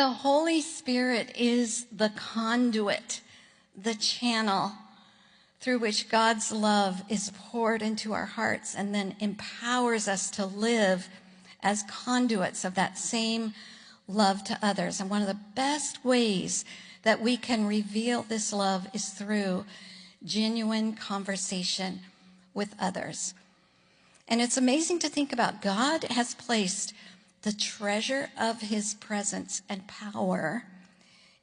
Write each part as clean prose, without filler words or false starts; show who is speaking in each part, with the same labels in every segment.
Speaker 1: The Holy Spirit is the conduit, the channel through which God's love is poured into our hearts and then empowers us to live as conduits of that same love to others. And one of the best ways that we can reveal this love is through genuine conversation with others. And it's amazing to think about. God has placed the treasure of his presence and power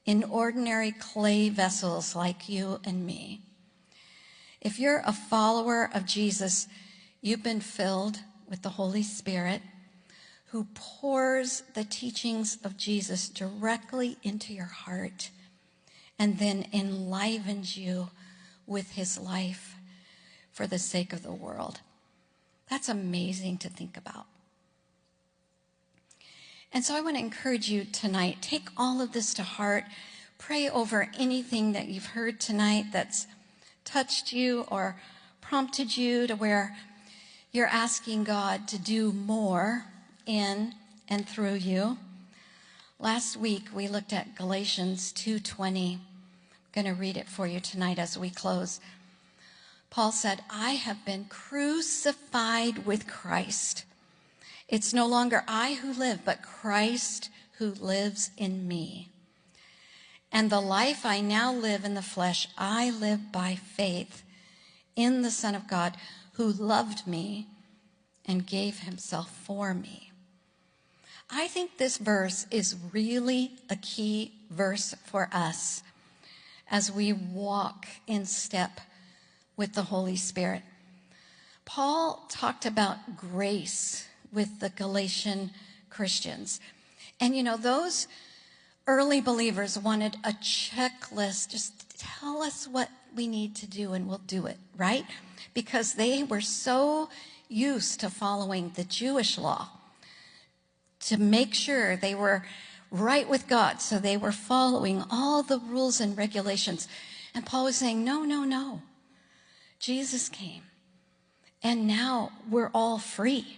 Speaker 1: in ordinary clay vessels like you and me. If you're a follower of Jesus, you've been filled with the Holy Spirit, who pours the teachings of Jesus directly into your heart and then enlivens you with his life for the sake of the world. That's amazing to think about. And so I want to encourage you tonight, take all of this to heart. Pray over anything that you've heard tonight that's touched you or prompted you to where you're asking God to do more in and through you. Last week, we looked at Galatians 2:20. I'm going to read it for you tonight as we close. Paul said, I have been crucified with Christ. It's no longer I who live, but Christ who lives in me. And the life I now live in the flesh, I live by faith in the Son of God who loved me and gave himself for me. I think this verse is really a key verse for us as we walk in step with the Holy Spirit. Paul talked about grace with the Galatian Christians. And you know, those early believers wanted a checklist. Just tell us what we need to do and we'll do it, right? Because they were so used to following the Jewish law to make sure they were right with God. So they were following all the rules and regulations. And Paul was saying, no. Jesus came. And now we're all free.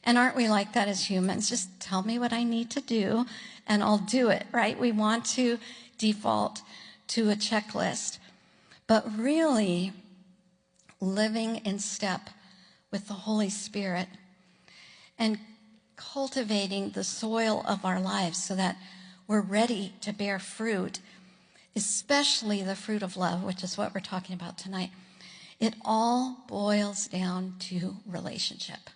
Speaker 1: And aren't we like that as humans? Just tell me what I need to do and I'll do it, right? We want to default to a checklist. But really, living in step with the Holy Spirit and cultivating the soil of our lives so that we're ready to bear fruit, especially the fruit of love, which is what we're talking about tonight. It all boils down to relationship.